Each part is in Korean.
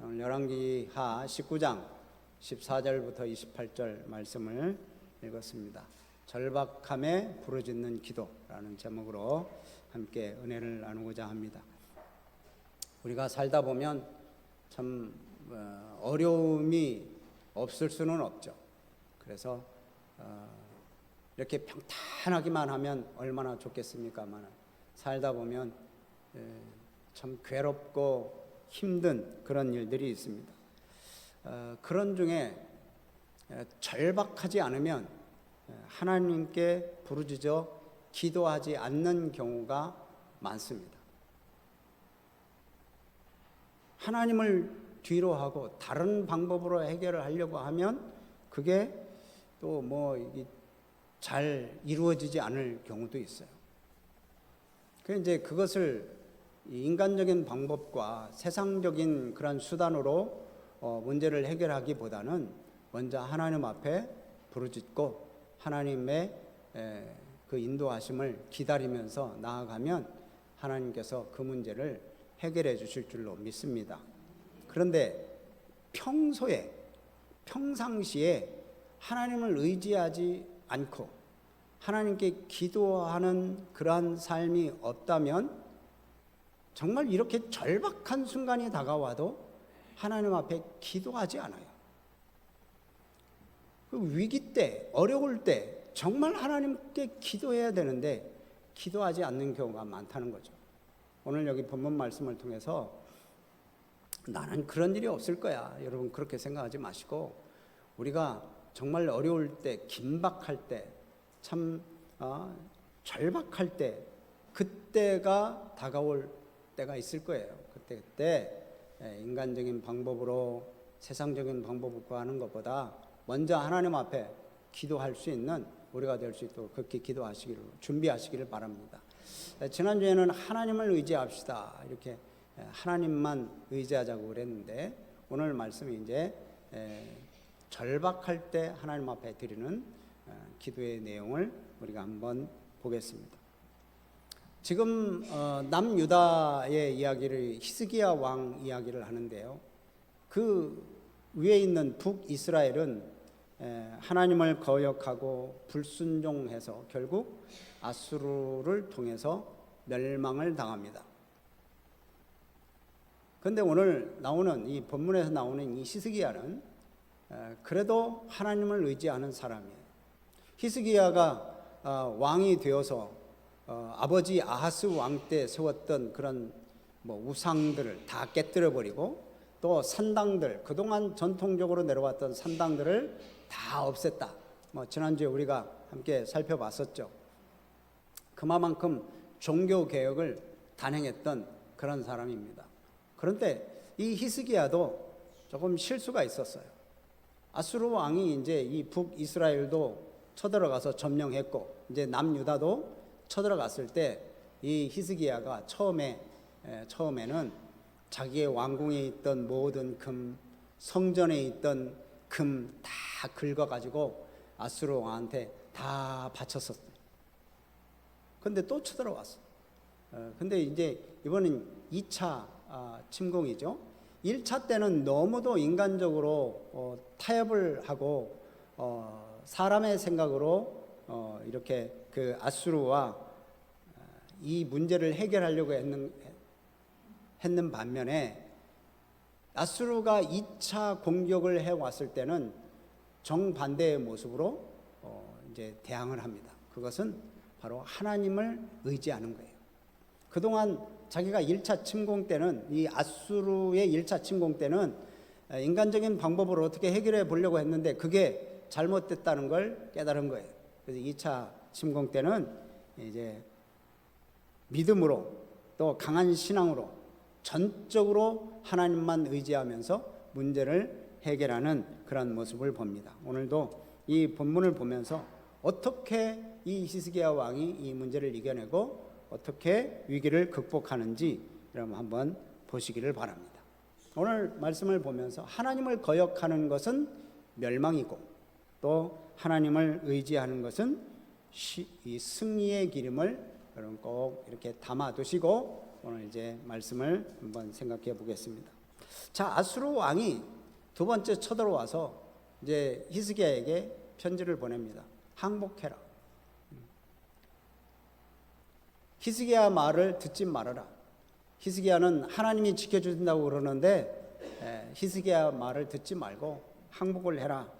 오늘 열왕기하 19장 14절부터 28절 말씀을 읽었습니다. 절박함에 부르짖는 기도라는 제목으로 함께 은혜를 나누고자 합니다. 우리가 살다 보면 참 어려움이 없을 수는 없죠. 그래서 이렇게 평탄하기만 하면 얼마나 좋겠습니까만 살다 보면 참 괴롭고 힘든 그런 일들이 있습니다. 그런 중에 절박하지 않으면 하나님께 부르짖어 기도하지 않는 경우가 많습니다. 하나님을 뒤로 하고 다른 방법으로 해결을 하려고 하면 그게 또 잘 이루어지지 않을 경우도 있어요. 이제 그것을 인간적인 방법과 세상적인 그런 수단으로 문제를 해결하기보다는 먼저 하나님 앞에 부르짖고 하나님의 그 인도하심을 기다리면서 나아가면 하나님께서 그 문제를 해결해 주실 줄로 믿습니다. 그런데 평상시에 하나님을 의지하지 않고 하나님께 기도하는 그러한 삶이 없다면 정말 이렇게 절박한 순간이 다가와도 하나님 앞에 기도하지 않아요. 그 위기 때, 어려울 때 정말 하나님께 기도해야 되는데 기도하지 않는 경우가 많다는 거죠. 오늘 여기 본문 말씀을 통해서 나는 그런 일이 없을 거야. 여러분 그렇게 생각하지 마시고 우리가 정말 어려울 때, 긴박할 때, 참 절박할 때 그때가 다가올 때가 있을 거예요. 그때 인간적인 방법으로 세상적인 방법으로 하는 것보다 먼저 하나님 앞에 기도할 수 있는 우리가 될 수 있도록 그렇게 기도하시기를 준비하시기를 바랍니다. 지난주에는 하나님을 의지합시다 이렇게 하나님만 의지하자고 그랬는데 오늘 말씀이 이제 절박할 때 하나님 앞에 드리는 기도의 내용을 우리가 한번 보겠습니다. 지금 남유다의 이야기를 히스기야 왕 이야기를 하는데요. 그 위에 있는 북이스라엘은 하나님을 거역하고 불순종해서 결국 아수르를 통해서 멸망을 당합니다. 그런데 오늘 나오는 이 본문에서 나오는 이 히스기야는 그래도 하나님을 의지하는 사람이에요. 히스기야가 왕이 되어서 아버지 아하스 왕 때 세웠던 그런 우상들을 다 깨뜨려 버리고 또 산당들 그동안 전통적으로 내려왔던 산당들을 다 없앴다. 지난주에 우리가 함께 살펴봤었죠. 그만큼 종교 개혁을 단행했던 그런 사람입니다. 그런데 이 히스기야도 조금 실수가 있었어요. 아수르 왕이 이제 이 북이스라엘도 쳐들어가서 점령했고 이제 남유다도 쳐들어갔을 때 이 히스기야가 처음에는 자기의 왕궁에 있던 모든 금, 성전에 있던 금 다 긁어가지고 아수르 왕한테 다 바쳤었어요. 근데 또 쳐들어왔어. 근데 이제 이번엔 2차 침공이죠. 1차 때는 너무도 인간적으로 타협을 하고 사람의 생각으로 이렇게 그 아수르와 이 문제를 해결하려고 했는 반면에 아수르가 2차 공격을 해왔을 때는 정반대의 모습으로 이제 대항을 합니다. 그것은 바로 하나님을 의지하는 거예요. 그동안 자기가 1차 침공 때는 이 아수르의 1차 침공 때는 인간적인 방법으로 어떻게 해결해 보려고 했는데 그게 잘못됐다는 걸 깨달은 거예요. 그래서 2차 침공 때는 이제 믿음으로 또 강한 신앙으로 전적으로 하나님만 의지하면서 문제를 해결하는 그런 모습을 봅니다. 오늘도 이 본문을 보면서 어떻게 이 히스기야 왕이 이 문제를 이겨내고 어떻게 위기를 극복하는지 여러분 한번 보시기를 바랍니다. 오늘 말씀을 보면서 하나님을 거역하는 것은 멸망이고 또 하나님을 의지하는 것은 이 승리의 기름을 여러분 꼭 이렇게 담아 두시고 오늘 이제 말씀을 한번 생각해 보겠습니다. 자, 아수르 왕이 두 번째 쳐들어와서 이제 히스기야에게 편지를 보냅니다. 항복해라. 히스기야 말을 듣지 말아라. 히스기야는 하나님이 지켜준다고 그러는데 히스기야 말을 듣지 말고 항복을 해라.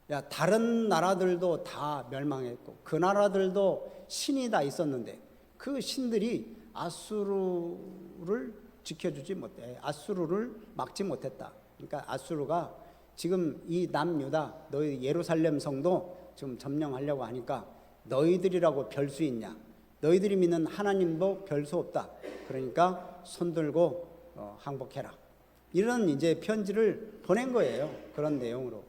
야, 다른 나라들도 다 멸망했고 그 나라들도 신이 다 있었는데 그 신들이 아수르를 지켜주지 못해. 아수르를 막지 못했다. 그러니까 아수르가 지금 이 남유다 너희 예루살렘 성도 지금 점령하려고 하니까 너희들이라고 별 수 있냐? 너희들이 믿는 하나님도 별 수 없다. 그러니까 손들고 항복해라. 이런 이제 편지를 보낸 거예요. 그런 내용으로.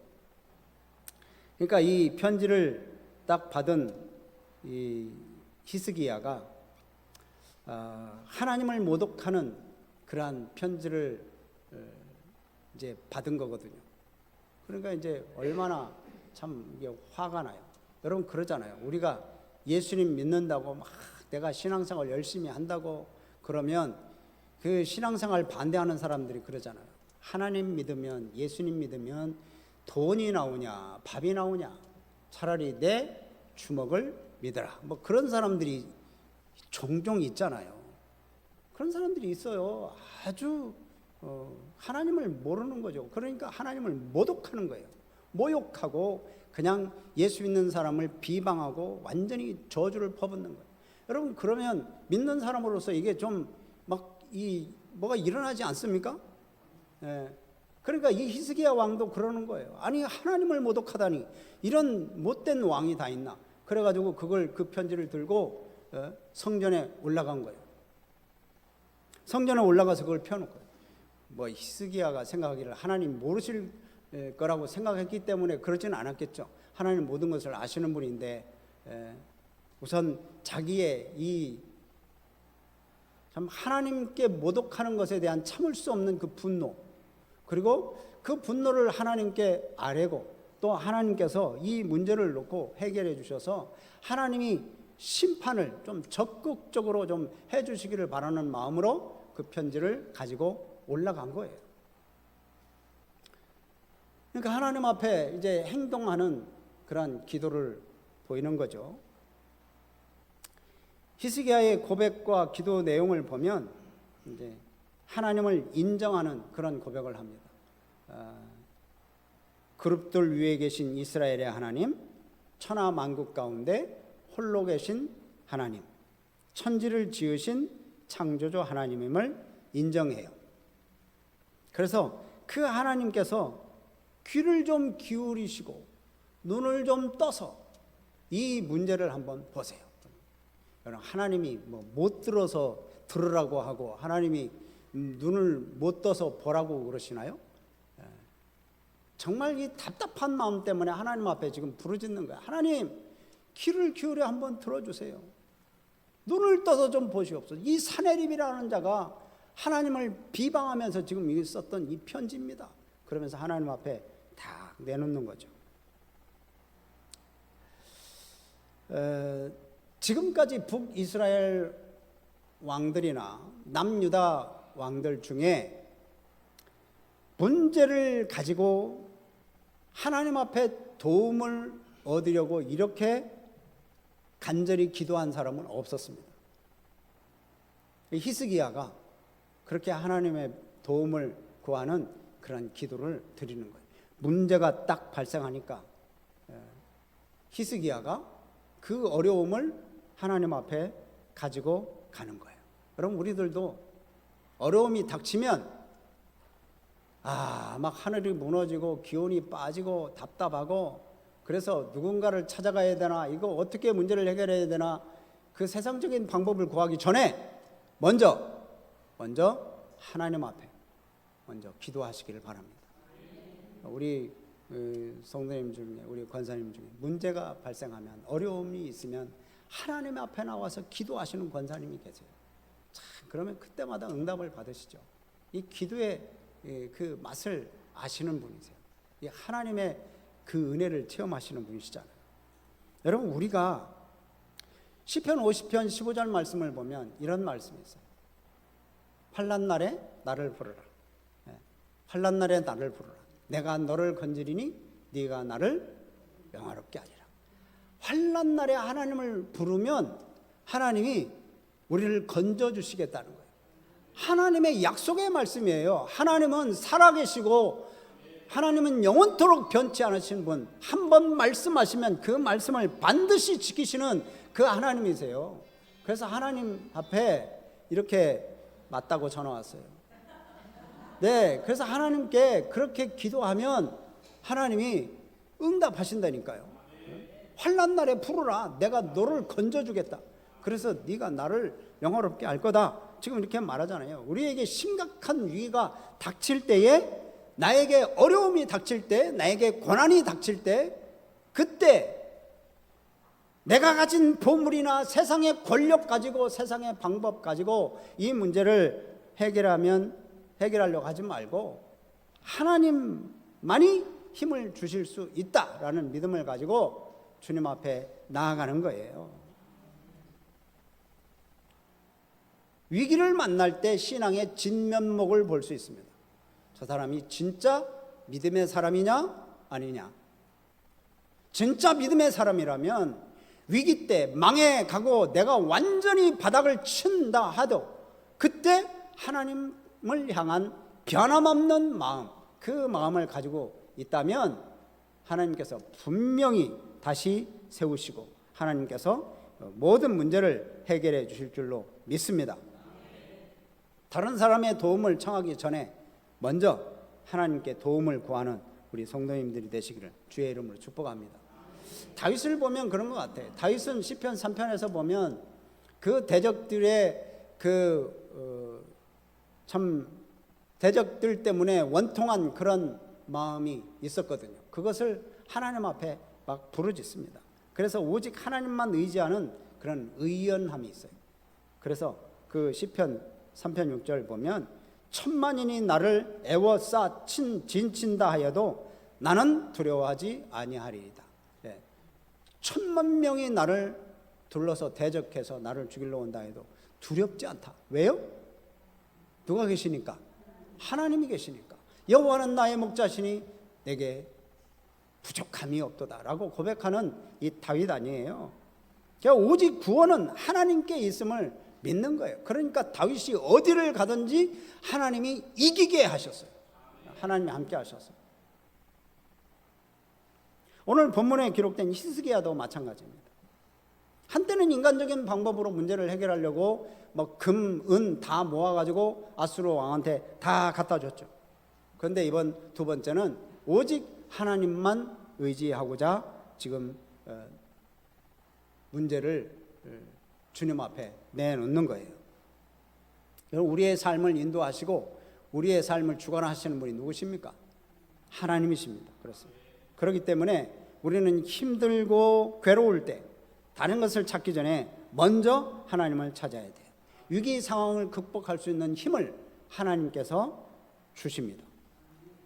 그러니까 이 편지를 딱 받은 이 히스기야가 하나님을 모독하는 그러한 편지를 이제 받은 거거든요. 그러니까 이제 얼마나 참 이게 화가 나요. 여러분 그러잖아요. 우리가 예수님 믿는다고 막 내가 신앙생활 열심히 한다고 그러면 그 신앙생활 반대하는 사람들이 그러잖아요. 하나님 믿으면, 예수님 믿으면 돈이 나오냐, 밥이 나오냐, 차라리 내 주먹을 믿어라. 뭐 그런 사람들이 종종 있잖아요. 그런 사람들이 있어요. 아주 하나님을 모르는 거죠. 그러니까 하나님을 모독하는 거예요. 모욕하고 그냥 예수 믿는 사람을 비방하고 완전히 저주를 퍼붓는 거예요. 여러분 그러면 믿는 사람으로서 이게 좀 막 뭐가 일어나지 않습니까? 예. 그러니까 이 히스기야 왕도 그러는 거예요. 아니 하나님을 모독하다니 이런 못된 왕이 다 있나? 그래가지고 그 편지를 들고 성전에 올라간 거예요. 성전에 올라가서 그걸 펴놓고 뭐 히스기야가 생각하기를 하나님 모르실 거라고 생각했기 때문에 그러지는 않았겠죠. 하나님 모든 것을 아시는 분인데 우선 자기의 이 참 하나님께 모독하는 것에 대한 참을 수 없는 그 분노, 그리고 그 분노를 하나님께 아뢰고 또 하나님께서 이 문제를 놓고 해결해 주셔서 하나님이 심판을 좀 적극적으로 좀 해주시기를 바라는 마음으로 그 편지를 가지고 올라간 거예요. 그러니까 하나님 앞에 이제 행동하는 그런 기도를 보이는 거죠. 히스기야의 고백과 기도 내용을 보면 이제 하나님을 인정하는 그런 고백을 합니다. 그룹들 위에 계신 이스라엘의 하나님, 천하 만국 가운데 홀로 계신 하나님, 천지를 지으신 창조주 하나님임을 인정해요. 그래서 그 하나님께서 귀를 좀 기울이시고 눈을 좀 떠서 이 문제를 한번 보세요. 하나님이 못 들어서 들으라고 하고 하나님이 눈을 못 떠서 보라고 그러시나요? 정말 이 답답한 마음 때문에 하나님 앞에 지금 부르짖는 거예요. 하나님 귀를 기울여 한번 들어주세요. 눈을 떠서 좀 보시옵소서. 이 사내립이라는 자가 하나님을 비방하면서 지금 썼던 이 편지입니다. 그러면서 하나님 앞에 다 내놓는 거죠. 지금까지 북이스라엘 왕들이나 남유다 왕들 중에 문제를 가지고 하나님 앞에 도움을 얻으려고 이렇게 간절히 기도한 사람은 없었습니다. 히스기야가 그렇게 하나님의 도움을 구하는 그런 기도를 드리는 거예요. 문제가 딱 발생하니까 히스기야가 그 어려움을 하나님 앞에 가지고 가는 거예요. 여러분 우리들도 어려움이 닥치면 막 하늘이 무너지고 기온이 빠지고 답답하고 그래서 누군가를 찾아가야 되나, 이거 어떻게 문제를 해결해야 되나, 그 세상적인 방법을 구하기 전에 먼저 하나님 앞에 먼저 기도하시기를 바랍니다. 우리 성도님 중에, 우리 권사님 중에 문제가 발생하면, 어려움이 있으면 하나님 앞에 나와서 기도하시는 권사님이 계세요. 참, 그러면 그때마다 응답을 받으시죠. 이 기도의 그 맛을 아시는 분이세요. 이 하나님의 그 은혜를 체험하시는 분이시잖아요. 여러분 우리가 시편 50편 15절 말씀을 보면 이런 말씀이 있어요. 환난 날에 나를 부르라. 환난 날에 나를 부르라. 내가 너를 건지리니 네가 나를 영화롭게 하리라. 환난 날에 하나님을 부르면 하나님이 우리를 건져주시겠다는 거예요. 하나님의 약속의 말씀이에요. 하나님은 살아계시고 하나님은 영원토록 변치 않으신 분, 한 번 말씀하시면 그 말씀을 반드시 지키시는 그 하나님이세요. 그래서 하나님 앞에 이렇게 맞다고 전화 왔어요. 네, 그래서 하나님께 그렇게 기도하면 하나님이 응답하신다니까요. 환난 날에 부르라. 내가 너를 건져주겠다. 그래서 네가 나를 영화롭게 할 거다. 지금 이렇게 말하잖아요. 우리에게 심각한 위기가 닥칠 때에, 나에게 어려움이 닥칠 때, 나에게 고난이 닥칠 때, 그때 내가 가진 보물이나 세상의 권력 가지고, 세상의 방법 가지고 이 문제를 해결하려고 하지 말고 하나님만이 힘을 주실 수 있다라는 믿음을 가지고 주님 앞에 나아가는 거예요. 위기를 만날 때 신앙의 진면목을 볼 수 있습니다. 저 사람이 진짜 믿음의 사람이냐 아니냐. 진짜 믿음의 사람이라면 위기 때 망해가고 내가 완전히 바닥을 친다 하도 그때 하나님을 향한 변함없는 마음, 그 마음을 가지고 있다면 하나님께서 분명히 다시 세우시고 하나님께서 모든 문제를 해결해 주실 줄로 믿습니다. 다른 사람의 도움을 청하기 전에 먼저 하나님께 도움을 구하는 우리 성도님들이 되시기를 주의 이름으로 축복합니다. 다윗을 보면 그런 것 같아요. 다윗은 시편 3편에서 보면 그 대적들의 참 대적들 때문에 원통한 그런 마음이 있었거든요. 그것을 하나님 앞에 막 부르짖습니다. 그래서 오직 하나님만 의지하는 그런 의연함이 있어요. 그래서 그 시편 3편 6절 보면 천만인이 나를 애워싸 진친다 하여도 나는 두려워하지 아니하리이다. 예. 10,000,000명이 나를 둘러서 대적해서 나를 죽이려 온다 해도 두렵지 않다. 왜요? 누가 계시니까? 하나님이 계시니까. 여호와는 나의 목자시니 내게 부족함이 없도다라고 고백하는 이 다윗 아니에요. 그러니까 오직 구원은 하나님께 있음을 믿는 거예요. 그러니까 다윗이 어디를 가든지 하나님이 이기게 하셨어요. 하나님이 함께 하셨어요. 오늘 본문에 기록된 히스기야도 마찬가지입니다. 한때는 인간적인 방법으로 문제를 해결하려고 뭐 금, 은 다 모아가지고 아수르 왕한테 다 갖다 줬죠. 그런데 이번 두 번째는 오직 하나님만 의지하고자 지금 문제를 주님 앞에 내놓는 거예요. 우리의 삶을 인도하시고 우리의 삶을 주관하시는 분이 누구십니까? 하나님이십니다. 그렇습니다. 그렇기 때문에 우리는 힘들고 괴로울 때 다른 것을 찾기 전에 먼저 하나님을 찾아야 돼요. 위기 상황을 극복할 수 있는 힘을 하나님께서 주십니다.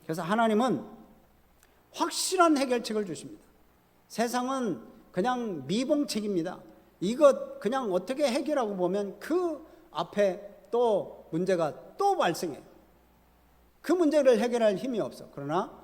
그래서 하나님은 확실한 해결책을 주십니다. 세상은 그냥 미봉책입니다. 이것 그냥 어떻게 해결하고 보면 그 앞에 또 문제가 또 발생해요. 그 문제를 해결할 힘이 없어. 그러나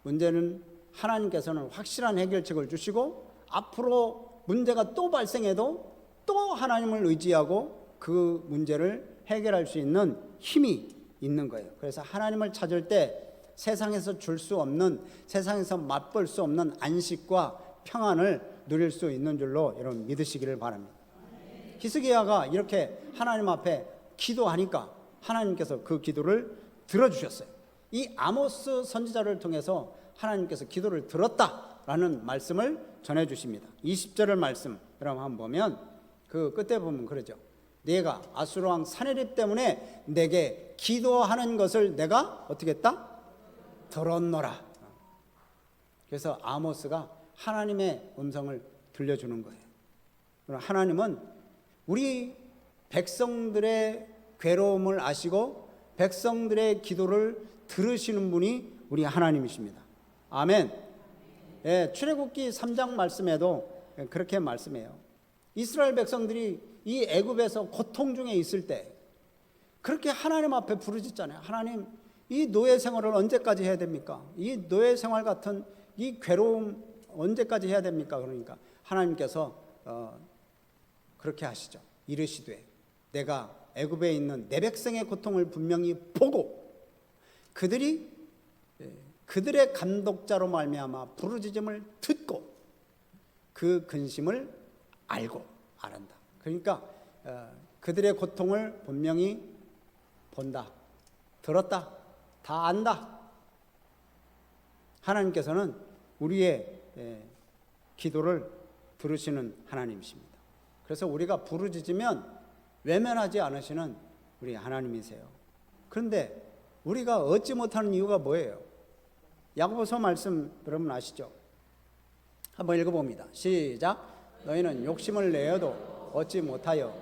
문제는 하나님께서는 확실한 해결책을 주시고 앞으로 문제가 또 발생해도 또 하나님을 의지하고 그 문제를 해결할 수 있는 힘이 있는 거예요. 그래서 하나님을 찾을 때 세상에서 줄 수 없는, 세상에서 맛볼 수 없는 안식과 평안을 누릴 수 있는 줄로 여러분 믿으시기를 바랍니다. 히스기야가 이렇게 하나님 앞에 기도하니까 하나님께서 그 기도를 들어주셨어요. 이 아모스 선지자를 통해서 하나님께서 기도를 들었다라는 말씀을 전해주십니다. 20절의 말씀 여러분 한번 보면 그 끝에 보면 그러죠. 내가 아수르 왕 사네립 때문에 내게 기도하는 것을 내가 어떻게 했다? 들었노라. 그래서 아모스가 하나님의 음성을 들려주는 거예요. 하나님은 우리 백성들의 괴로움을 아시고 백성들의 기도를 들으시는 분이 우리 하나님이십니다. 아멘. 예, 출애굽기 3장 말씀에도 그렇게 말씀해요. 이스라엘 백성들이 이 애굽에서 고통 중에 있을 때 그렇게 하나님 앞에 부르짖잖아요. 하나님, 이 노예 생활을 언제까지 해야 됩니까? 이 노예 생활 같은 이 괴로움 언제까지 해야 됩니까? 그러니까 하나님께서 그렇게 하시죠. 이르시되 내가 애굽에 있는 내 백성의 고통을 분명히 보고 그들의 감독자로 말미암아 부르짖음을 듣고 그 근심을 알고 아란다. 그러니까 그들의 고통을 분명히 본다, 들었다, 다 안다. 하나님께서는 우리의 기도를 들으시는 하나님이십니다. 그래서 우리가 부르짖으면 외면하지 않으시는 우리 하나님이세요. 그런데 우리가 얻지 못하는 이유가 뭐예요? 야고보서 말씀 여러분 아시죠? 한번 읽어봅니다. 시작. 너희는 욕심을 내어도 얻지 못하여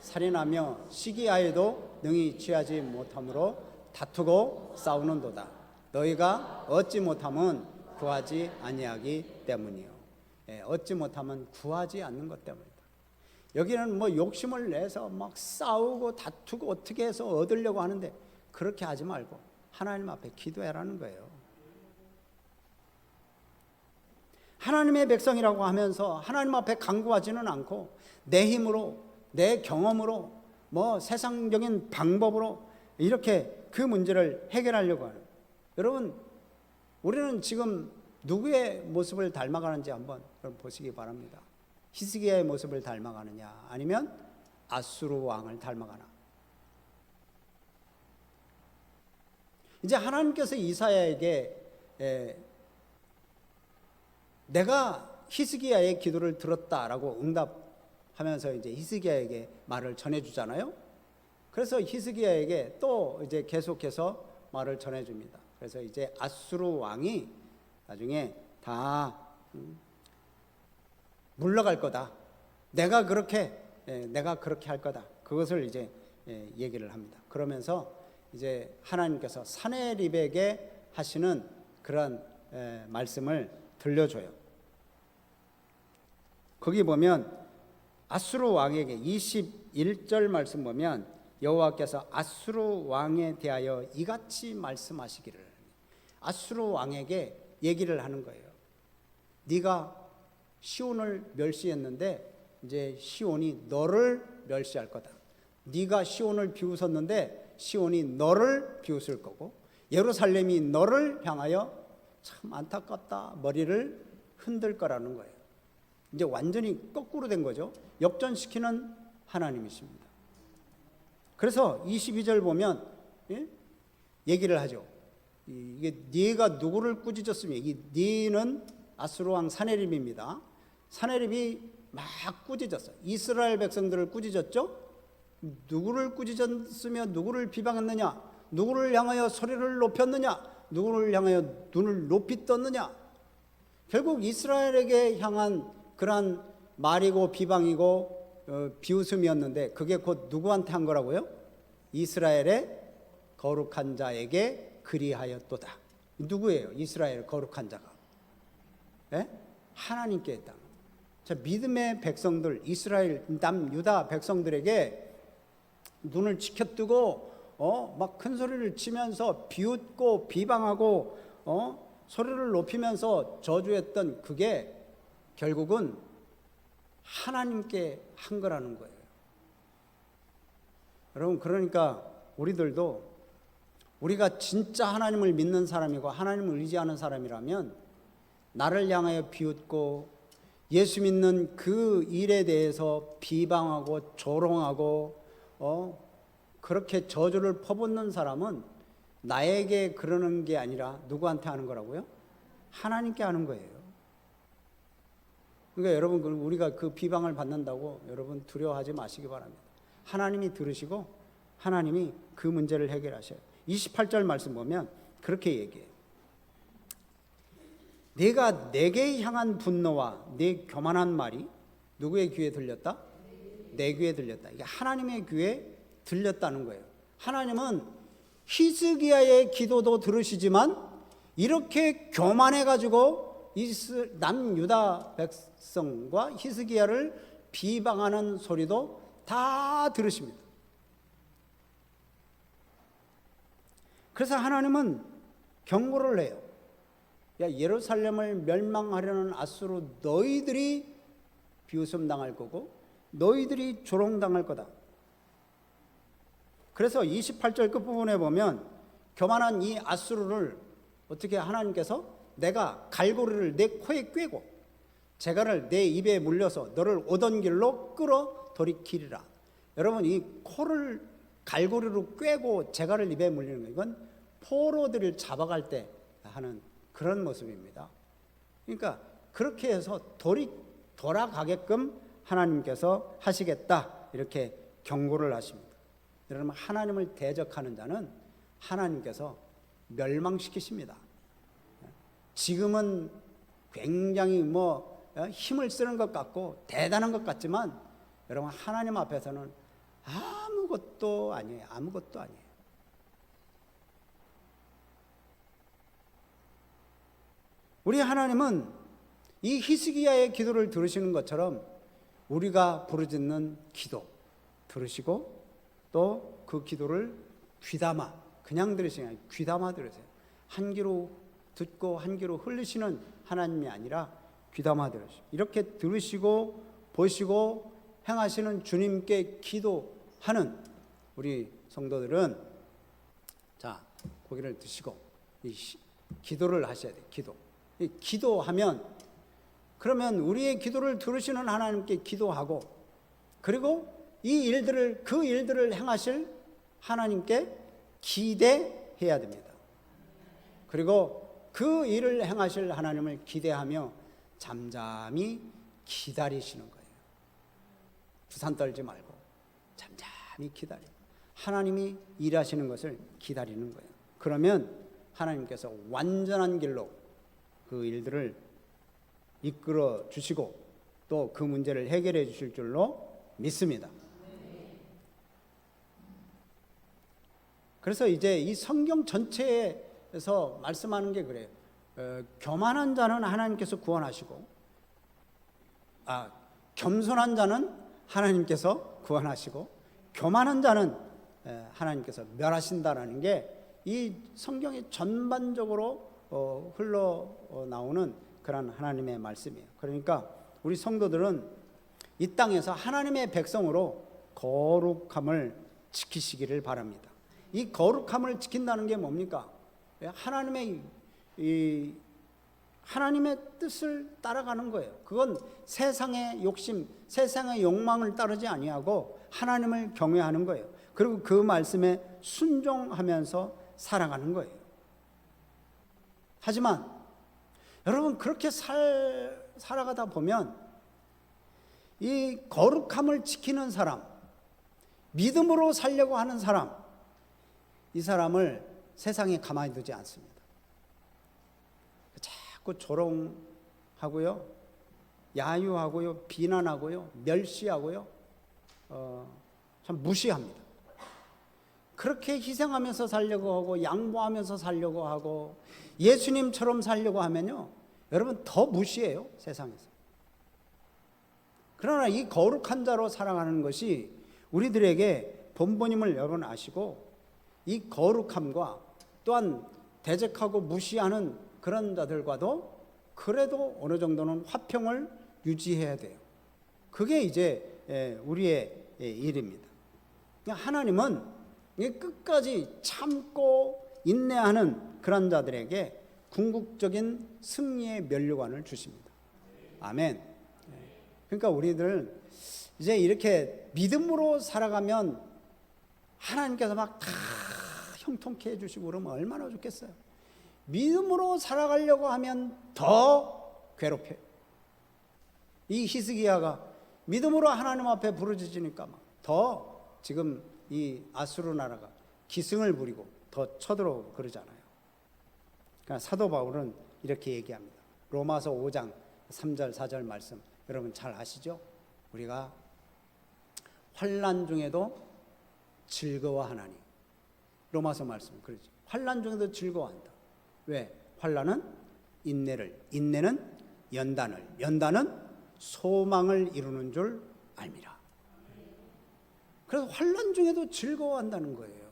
살인하며 시기하여도 능히 취하지 못함으로 다투고 싸우는도다. 너희가 얻지 못함은 구하지 아니하기 때문이요. 얻지 못함은 구하지 않는 것 때문이다. 여기는 뭐 욕심을 내서 막 싸우고 다투고 어떻게 해서 얻으려고 하는데 그렇게 하지 말고 하나님 앞에 기도해라는 거예요. 하나님의 백성이라고 하면서 하나님 앞에 간구하지는 않고 내 힘으로 내 경험으로 뭐 세상적인 방법으로 이렇게 그 문제를 해결하려고 하는, 여러분 우리는 지금 누구의 모습을 닮아가는지 한번 보시기 바랍니다. 히스기야의 모습을 닮아가느냐 아니면 아수르 왕을 닮아가나. 이제 하나님께서 이사야에게 내가 히스기야의 기도를 들었다라고 응답하면서 이제 히스기야에게 말을 전해주잖아요. 그래서 히스기야에게 또 이제 계속해서 말을 전해줍니다. 그래서 이제 아수르 왕이 나중에 다 물러갈 거다. 내가 그렇게 할 거다. 그것을 이제 얘기를 합니다. 그러면서 이제 하나님께서 사네립에게 하시는 그런 말씀을 들려줘요. 거기 보면 아수르 왕에게 21절 말씀 보면 여호와께서 아수르 왕에 대하여 이같이 말씀하시기를, 아수르 왕에게 얘기를 하는 거예요. 네가 시온을 멸시했는데 이제 시온이 너를 멸시할 거다. 네가 시온을 비웃었는데 시온이 너를 비웃을 거고 예루살렘이 너를 향하여 참 안타깝다 머리를 흔들 거라는 거예요. 이제 완전히 거꾸로 된 거죠. 역전시키는 하나님이십니다. 그래서 22절 보면 얘기를 하죠. 이게 네가 누구를 꾸짖었으며, 이 네는 아수르 왕 사네립입니다. 사네립이 막 꾸짖었어요. 이스라엘 백성들을 꾸짖었죠. 누구를 꾸짖었으며 누구를 비방했느냐, 누구를 향하여 소리를 높였느냐, 누구를 향하여 눈을 높이 떴느냐. 결국 이스라엘에게 향한 그러한 말이고 비방이고 비웃음이었는데 그게 곧 누구한테 한 거라고요? 이스라엘의 거룩한 자에게 그리하였도다. 누구예요? 이스라엘 거룩한 자가. 하나님께 했다. 자, 믿음의 백성들, 이스라엘 남유다 백성들에게 눈을 치켜뜨고 막 큰 소리를 치면서 비웃고 비방하고 소리를 높이면서 저주했던 그게 결국은 하나님께 한 거라는 거예요. 여러분, 그러니까 우리들도 우리가 진짜 하나님을 믿는 사람이고 하나님을 의지하는 사람이라면 나를 향하여 비웃고 예수 믿는 그 일에 대해서 비방하고 조롱하고 그렇게 저주를 퍼붓는 사람은 나에게 그러는 게 아니라 누구한테 하는 거라고요? 하나님께 하는 거예요. 그러니까 여러분, 우리가 그 비방을 받는다고 여러분 두려워하지 마시기 바랍니다. 하나님이 들으시고 하나님이 그 문제를 해결하셔요. 28절 말씀 보면 그렇게 얘기해요. 내가 내게 향한 분노와 내 교만한 말이 누구의 귀에 들렸다? 내 귀에 들렸다. 이게 하나님의 귀에 들렸다는 거예요. 하나님은 히스기야의 기도도 들으시지만 이렇게 교만해가지고 남유다 백성과 히스기야를 비방하는 소리도 다 들으십니다. 그래서 하나님은 경고를 해요. 야, 예루살렘을 멸망하려는 아수르 너희들이 비웃음당할 거고 너희들이 조롱당할 거다. 그래서 28절 끝부분에 보면 교만한 이 아수르를 어떻게 하나님께서 내가 갈고리를 내 코에 꿰고 재갈을 내 입에 물려서 너를 오던 길로 끌어 돌이키리라. 여러분, 이 코를 갈고리로 꿰고 재갈을 입에 물리는 거, 이건 포로들을 잡아갈 때 하는 그런 모습입니다. 그러니까 그렇게 해서 돌아가게끔 하나님께서 하시겠다, 이렇게 경고를 하십니다. 여러분, 하나님을 대적하는 자는 하나님께서 멸망시키십니다. 지금은 굉장히 힘을 쓰는 것 같고 대단한 것 같지만 여러분, 하나님 앞에서는 아무것도 아니에요. 아무것도 아니에요. 우리 하나님은 이 히스기야의 기도를 들으시는 것처럼 우리가 부르짖는 기도 들으시고 또 그 기도를 귀담아, 그냥 들으시는 게 아니라 귀담아 들으세요. 한 귀로 듣고 한 귀로 흘리시는 하나님이 아니라 귀담아 들으시고, 이렇게 들으시고 보시고 행하시는 주님께 기도하는 우리 성도들은, 자, 고기를 드시고 기도를 하셔야 돼요. 기도하면, 그러면 우리의 기도를 들으시는 하나님께 기도하고, 그리고 그 일들을 행하실 하나님께 기대해야 됩니다. 그리고 그 일을 행하실 하나님을 기대하며 잠잠히 기다리시는 거예요. 부산 떨지 말고 잠잠히 기다려. 하나님이 일하시는 것을 기다리는 거예요. 그러면 하나님께서 완전한 길로 그 일들을 이끌어 주시고 또 그 문제를 해결해 주실 줄로 믿습니다. 그래서 이제 이 성경 전체에서 말씀하는 게 그래요. 교만한 자는 하나님께서 구원하시고, 겸손한 자는 하나님께서 구원하시고, 교만한 자는 하나님께서 멸하신다라는 게 이 성경이 전반적으로 흘러나오는 그런 하나님의 말씀이에요. 그러니까 우리 성도들은 이 땅에서 하나님의 백성으로 거룩함을 지키시기를 바랍니다. 이 거룩함을 지킨다는 게 뭡니까? 하나님의 뜻을 따라가는 거예요. 그건 세상의 욕심, 세상의 욕망을 따르지 아니하고 하나님을 경외하는 거예요. 그리고 그 말씀에 순종하면서 살아가는 거예요. 하지만 여러분, 그렇게 살아가다 보면 이 거룩함을 지키는 사람, 믿음으로 살려고 하는 사람, 이 사람을 세상에 가만히 두지 않습니다. 자꾸 조롱하고요, 야유하고요, 비난하고요, 멸시하고요, 참 무시합니다. 그렇게 희생하면서 살려고 하고 양보하면서 살려고 하고 예수님처럼 살려고 하면요, 여러분 더 무시해요, 세상에서. 그러나 이 거룩한 자로 살아가는 것이 우리들에게 본보님을 여러분 아시고, 이 거룩함과 또한 대적하고 무시하는 그런 자들과도 그래도 어느 정도는 화평을 유지해야 돼요. 그게 이제 우리의 일입니다. 하나님은 끝까지 참고 인내하는 그런 자들에게 궁극적인 승리의 면류관을 주십니다. 아멘. 그러니까 우리들 이제 이렇게 믿음으로 살아가면 하나님께서 막 다 형통케 해주시고 그러면 얼마나 좋겠어요. 믿음으로 살아가려고 하면 더 괴롭혀요. 이 히스기야가 믿음으로 하나님 앞에 부르짖으니까 막 더 지금 이 아수르 나라가 기승을 부리고 더 쳐들어오고 그러잖아요. 그러니까 사도 바울은 이렇게 얘기합니다. 로마서 5장 3절 4절 말씀 여러분 잘 아시죠? 우리가 환난 중에도 즐거워하나니. 로마서 말씀 그러죠. 환난 중에도 즐거워한다. 왜? 환난은 인내를, 인내는 연단을, 연단은 소망을 이루는 줄 알미라. 그래서 환난 중에도 즐거워한다는 거예요.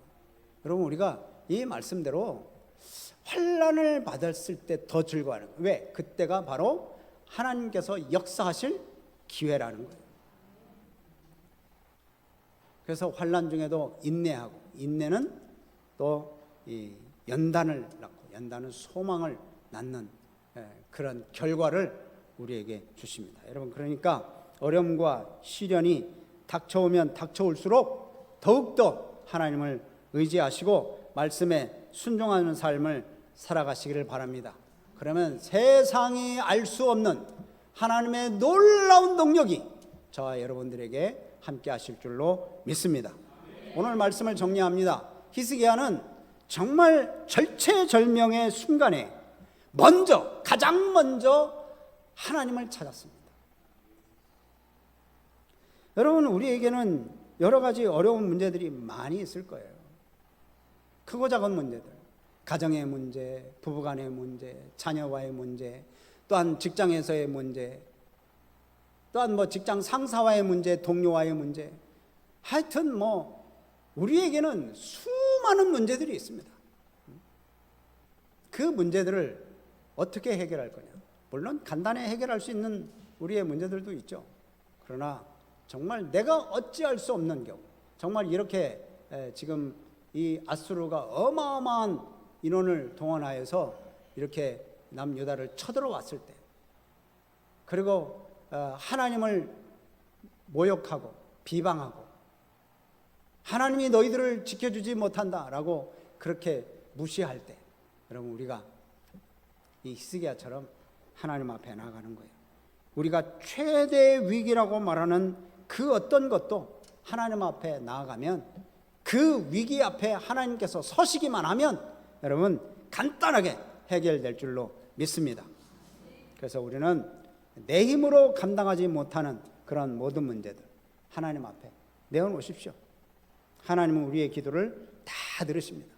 여러분, 우리가 이 말씀대로 환난을 받았을 때 더 즐거워하는 거예요. 왜? 그때가 바로 하나님께서 역사하실 기회라는 거예요. 그래서 환난 중에도 인내하고, 인내는 또 이 연단을 낳고, 연단은 소망을 낳는 그런 결과를 우리에게 주십니다. 여러분, 그러니까 어려움과 시련이 닥쳐오면 닥쳐올수록 더욱더 하나님을 의지하시고 말씀에 순종하는 삶을 살아가시기를 바랍니다. 그러면 세상이 알 수 없는 하나님의 놀라운 동력이 저와 여러분들에게 함께 하실 줄로 믿습니다. 오늘 말씀을 정리합니다. 히스기야는 정말 절체절명의 순간에 가장 먼저 하나님을 찾았습니다. 여러분, 우리에게는 여러 가지 어려운 문제들이 많이 있을 거예요. 크고 작은 문제들, 가정의 문제, 부부간의 문제, 자녀와의 문제, 또한 직장에서의 문제, 또한 직장 상사와의 문제, 동료와의 문제, 하여튼 우리에게는 수많은 문제들이 있습니다. 그 문제들을 어떻게 해결할 거냐? 물론 간단히 해결할 수 있는 우리의 문제들도 있죠. 그러나 정말 내가 어찌할 수 없는 경우, 정말 이렇게 지금 이 아수르가 어마어마한 인원을 동원하여서 이렇게 남유다를 쳐들어왔을 때, 그리고 하나님을 모욕하고 비방하고 하나님이 너희들을 지켜주지 못한다라고 그렇게 무시할 때, 여러분, 우리가 이 히스기야처럼 하나님 앞에 나아가는 거예요. 우리가 최대 위기라고 말하는 그 어떤 것도 하나님 앞에 나아가면, 그 위기 앞에 하나님께서 서시기만 하면 여러분 간단하게 해결될 줄로 믿습니다. 그래서 우리는 내 힘으로 감당하지 못하는 그런 모든 문제들 하나님 앞에 내어놓으십시오. 하나님은 우리의 기도를 다 들으십니다.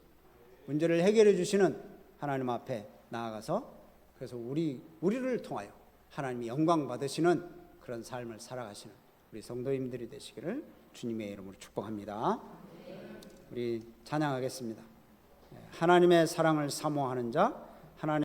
문제를 해결해 주시는 하나님 앞에 나아가서, 그래서 우리를 통하여 하나님이 영광 받으시는 그런 삶을 살아가시는 우리 성도님들이 되시기를 주님의 이름으로 축복합니다. 우리 찬양하겠습니다. 하나님의 사랑을 사모하는 자, 하나님